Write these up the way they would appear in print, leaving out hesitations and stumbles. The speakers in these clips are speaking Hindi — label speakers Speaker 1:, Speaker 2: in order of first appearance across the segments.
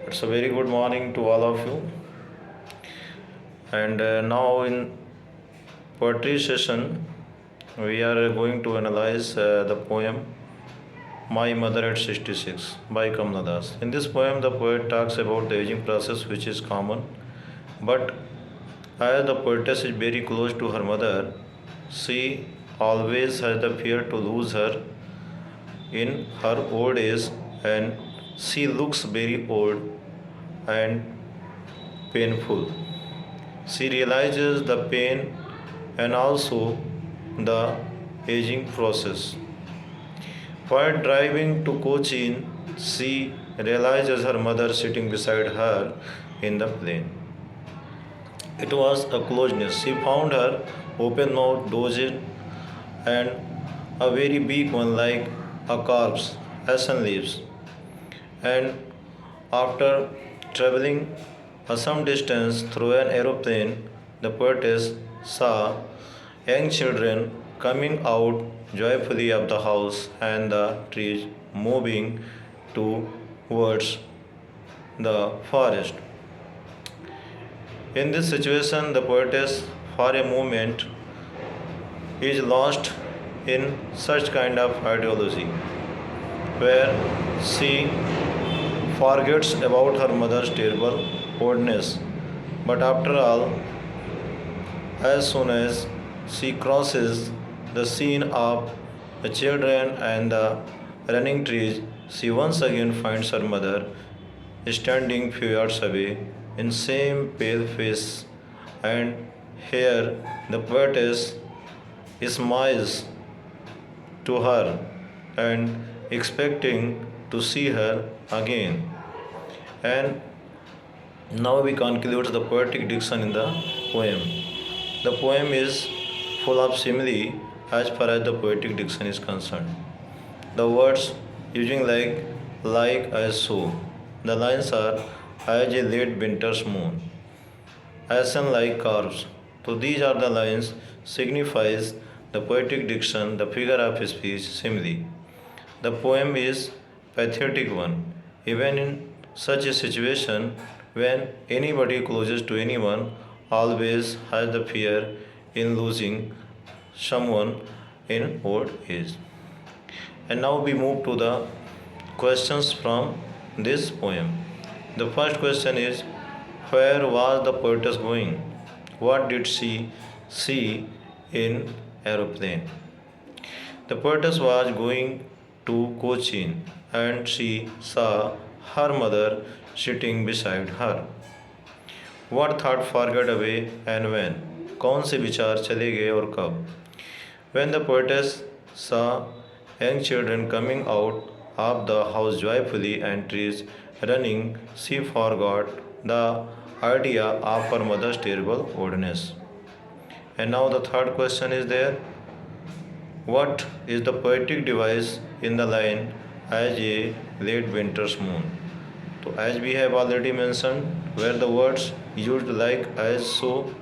Speaker 1: It's a very good morning to all of you. And now in poetry session, we are going to analyze the poem My Mother at 66 by Kamla Das. In this poem, the poet talks about the aging process, which is common, but as the poetess is very close to her mother, she always has the fear to lose her in her old age, and she looks very old and painful. She realizes the pain and also the aging process. While driving to Cochin, she realizes her mother sitting beside her in the plane. It was a closeness. She found her open mouth, dozing, and a very big one like a corpse, ashen leaves. And after traveling some distance through an aeroplane, the poetess saw young children coming out joyfully of the house and the trees moving towards the forest. In this situation, the poetess, for a moment, is lost in such kind of ideology where she forgets about her mother's terrible oldness. But after all, as soon as she crosses the scene of the children and the running trees, she once again finds her mother standing few yards away in same pale face, and here the poetess smiles to her and expecting to see her again. And now we conclude the poetic diction in the poem. The poem is full of simile as far as the poetic diction is concerned. The words using like as so. The lines are as a late winter's moon, ashen like curves. So these are the lines signifies the poetic diction, the figure of speech, simile. The poem is pathetic one. Even in such a situation, when anybody closes to anyone, always has the fear in losing someone in old age. And now we move to the questions from this poem. The first question is, where was the poetess going? What did she see in aeroplane? The poetess was going to Cochin and she saw her mother sitting beside her. What thought forgot away and when? कौन से विचार चले गए और कब? When the poetess saw young children coming out of the house joyfully and trees running, she forgot the idea of her mother's terrible oldness. And now the third question is there. What is the poetic device in the line as a late winter's moon? So as we have already mentioned, where the words used like as so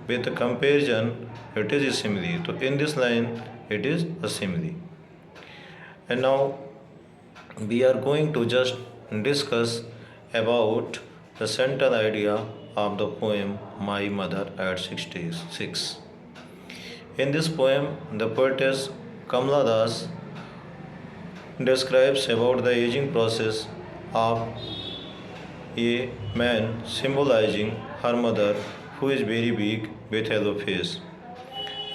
Speaker 1: with a comparison, it is a simile. So in this line, it is a simile. And now we are going to just discuss about the central idea of the poem My Mother at 66. In this poem, the poetess Kamla Das describes about the aging process of a man, symbolizing her mother who is very big with yellow face,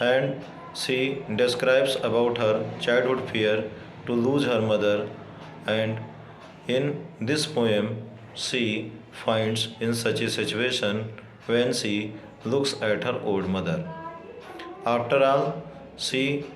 Speaker 1: and she describes about her childhood fear to lose her mother, and in this poem she finds in such a situation when she looks at her old mother. After all, she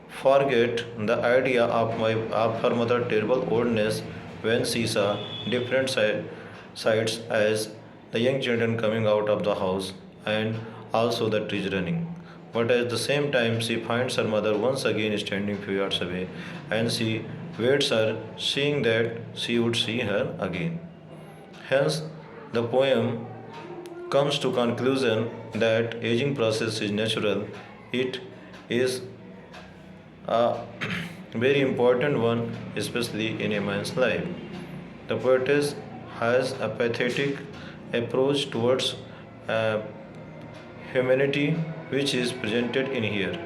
Speaker 1: forget the idea of her mother's terrible oldness when she saw different sights as the young children coming out of the house and also the trees running. But at the same time, she finds her mother once again standing few yards away, and she waits her, seeing that she would see her again. Hence, the poem comes to conclusion that aging process is natural. It is a very important one, especially in a man's life. The poetess has a pathetic approach towards uh, humanity which is presented in here.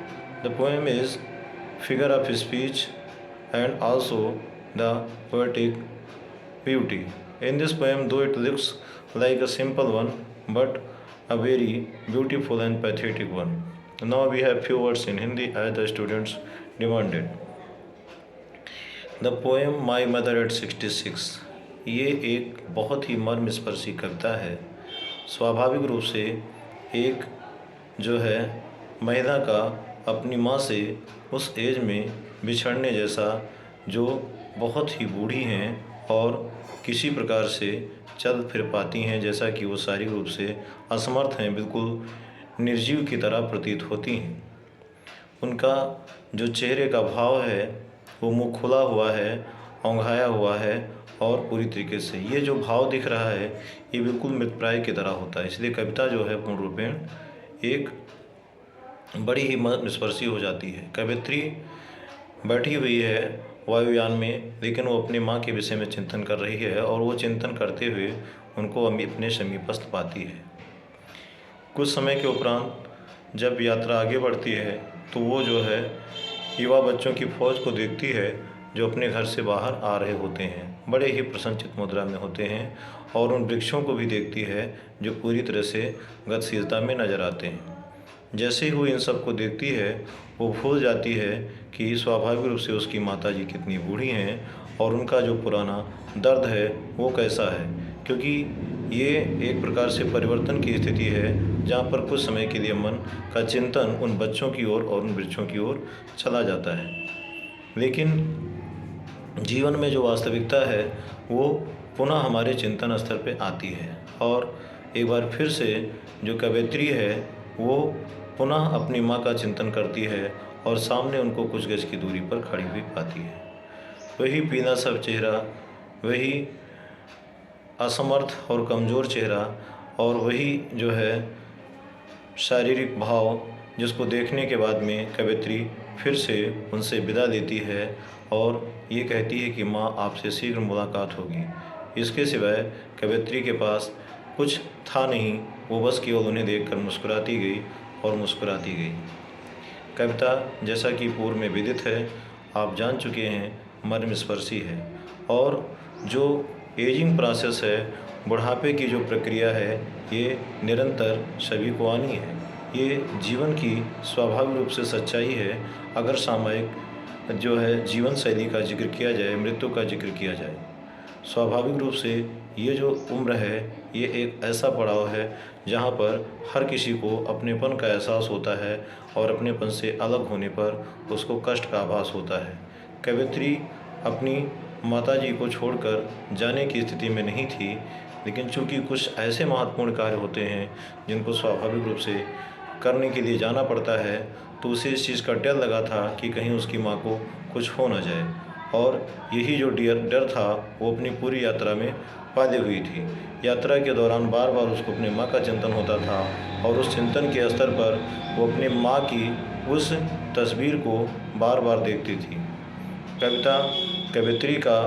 Speaker 1: The poem is figure of speech and also the poetic beauty. In this poem, though it looks like a simple one, but a very beautiful and pathetic one. Now we have few words in Hindi as the students demanded. The poem my mother eight 66 ये एक बहुत ही मर्मस्पर्शी कविता है। स्वाभाविक रूप से एक जो है महिला का अपनी माँ से उस एज में बिछड़ने जैसा, जो बहुत ही बूढ़ी हैं और किसी प्रकार से चल फिर पाती हैं, जैसा कि वो शारीरिक रूप से असमर्थ हैं, बिल्कुल निर्जीव की तरह प्रतीत होती हैं। उनका जो चेहरे का भाव है वो मुँह खुला हुआ है, औंघाया हुआ है और पूरी तरीके से ये जो भाव दिख रहा है ये बिल्कुल मृतप्राय की तरह होता है। इसलिए कविता जो है पूर्ण रूपेण एक बड़ी ही मर्मस्पर्शी हो जाती है। कवित्री बैठी हुई है वायुयान में, लेकिन वो अपनी माँ के विषय में चिंतन कर रही है और वो चिंतन करते हुए उनको अपने समीपस्थ पाती है। कुछ समय के उपरांत जब यात्रा आगे बढ़ती है तो वो जो है युवा बच्चों की फौज को देखती है जो अपने घर से बाहर आ रहे होते हैं, बड़े ही प्रसन्नचित्त मुद्रा में होते हैं, और उन वृक्षों को भी देखती है जो पूरी तरह से गतिशीलता में नजर आते हैं। जैसे ही वो इन सब को देखती है वो भूल जाती है कि स्वाभाविक रूप से उसकी माताजी कितनी बूढ़ी हैं और उनका जो पुराना दर्द है वो कैसा है, क्योंकि ये एक प्रकार से परिवर्तन की स्थिति है जहाँ पर कुछ समय के लिए मन का चिंतन उन बच्चों की ओर और उन वृक्षों की ओर चला जाता है, लेकिन जीवन में जो वास्तविकता है वो पुनः हमारे चिंतन स्तर पे आती है और एक बार फिर से जो कवयित्री है वो पुनः अपनी माँ का चिंतन करती है और सामने उनको कुछ गज की दूरी पर खड़ी हुई पाती है। वही पीला सा चेहरा, वही असमर्थ और कमज़ोर चेहरा और वही जो है शारीरिक भाव, जिसको देखने के बाद में कवयित्री फिर से उनसे विदा लेती है और ये कहती है कि माँ आपसे शीघ्र मुलाकात होगी। इसके सिवाय कवयित्री के पास कुछ था नहीं, वो बस केवल उन्हें देखकर मुस्कुराती गई और मुस्कुराती गई। कविता जैसा कि पूर्व में विदित है, आप जान चुके हैं, मर्मस्पर्शी है और जो एजिंग प्रोसेस है, बुढ़ापे की जो प्रक्रिया है, ये निरंतर सभी को आनी है। ये जीवन की स्वाभाविक रूप से सच्चाई है। अगर सामयिक जो है जीवन शैली का जिक्र किया जाए, मृत्यु का जिक्र किया जाए, स्वाभाविक रूप से ये जो उम्र है ये एक ऐसा पड़ाव है जहाँ पर हर किसी को अपनेपन का एहसास होता है और अपनेपन से अलग होने पर उसको कष्ट का आभास होता है। कवयित्री अपनी माताजी को छोड़कर जाने की स्थिति में नहीं थी, लेकिन चूंकि कुछ ऐसे महत्वपूर्ण कार्य होते हैं जिनको स्वाभाविक रूप से करने के लिए जाना पड़ता है, तो उसे इस चीज़ का डर लगा था कि कहीं उसकी माँ को कुछ हो ना जाए, और यही जो डर था वो अपनी पूरी यात्रा में पाले हुई थी। यात्रा के दौरान बार बार उसको अपनी माँ का चिंतन होता था और उस चिंतन के स्तर पर वो अपनी माँ की उस तस्वीर को बार बार देखती थी। कविता कवयित्री का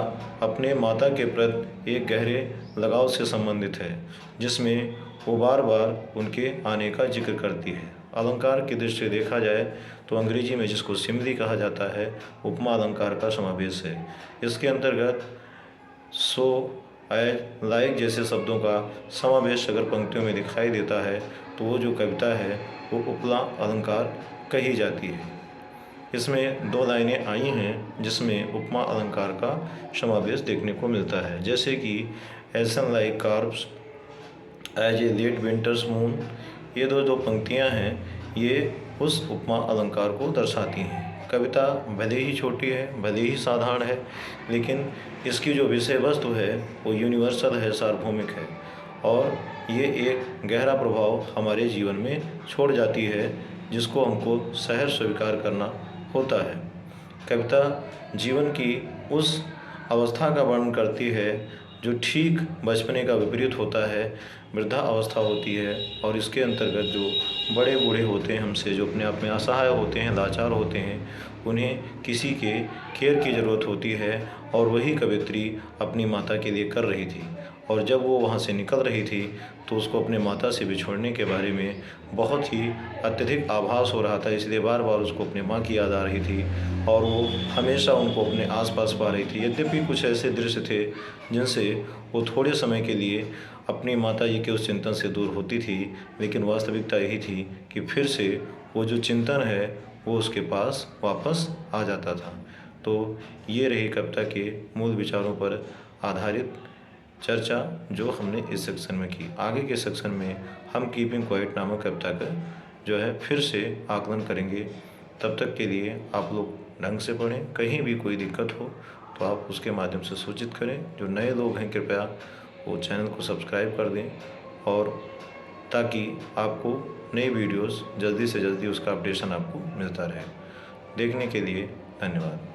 Speaker 1: अपने माता के प्रति एक गहरे लगाव से संबंधित है, जिसमें वो बार बार उनके आने का जिक्र करती है। अलंकार की दृष्टि से देखा जाए तो अंग्रेजी में जिसको सिमिली कहा जाता है, उपमा अलंकार का समावेश है। इसके अंतर्गत सो, एज, लाइक जैसे शब्दों का समावेश अगर पंक्तियों में दिखाई देता है तो वो जो कविता है वो उपमा अलंकार कही जाती है। इसमें दो लाइनें आई हैं जिसमें उपमा अलंकार का समावेश देखने को मिलता है, जैसे कि a sun like carbs as a late winter's moon. ये दो पंक्तियां हैं, ये उस उपमा अलंकार को दर्शाती हैं। कविता भले ही छोटी है, भले ही साधारण है, लेकिन इसकी जो विषय वस्तु है वो यूनिवर्सल है, सार्वभौमिक है और ये एक गहरा प्रभाव हमारे जीवन में छोड़ जाती है, जिसको हमको सहर्ष स्वीकार करना होता है। कविता जीवन की उस अवस्था का वर्णन करती है जो ठीक बचपने का विपरीत होता है, वृद्धा अवस्था होती है, और इसके अंतर्गत जो बड़े बूढ़े होते हैं हमसे, जो अपने आप में असहाय होते हैं, लाचार होते हैं, उन्हें किसी के केयर की ज़रूरत होती है और वही कवियत्री अपनी माता के लिए कर रही थी। और जब वो वहाँ से निकल रही थी तो उसको अपने माता से बिछोड़ने के बारे में बहुत ही अत्यधिक आभास हो रहा था, इसलिए बार बार उसको अपनी माँ की याद आ रही थी और वो हमेशा उनको अपने आसपास पा रही थी। यद्यपि कुछ ऐसे दृश्य थे जिनसे वो थोड़े समय के लिए अपनी माता जी के उस चिंतन से दूर होती थी, लेकिन वास्तविकता यही थी कि फिर से वो जो चिंतन है वो उसके पास वापस आ जाता था। तो ये रही कविता के मूल विचारों पर आधारित चर्चा जो हमने इस सेक्शन में की। आगे के सेक्शन में हम कीपिंग क्वाइट नामक कविता का जो है फिर से आकलन करेंगे। तब तक के लिए आप लोग ढंग से पढ़ें। कहीं भी कोई दिक्कत हो तो आप उसके माध्यम से सूचित करें। जो नए लोग हैं कृपया वो चैनल को सब्सक्राइब कर दें और ताकि आपको नई वीडियोस जल्दी से जल्दी उसका अपडेशन आपको मिलता रहे। देखने के लिए धन्यवाद।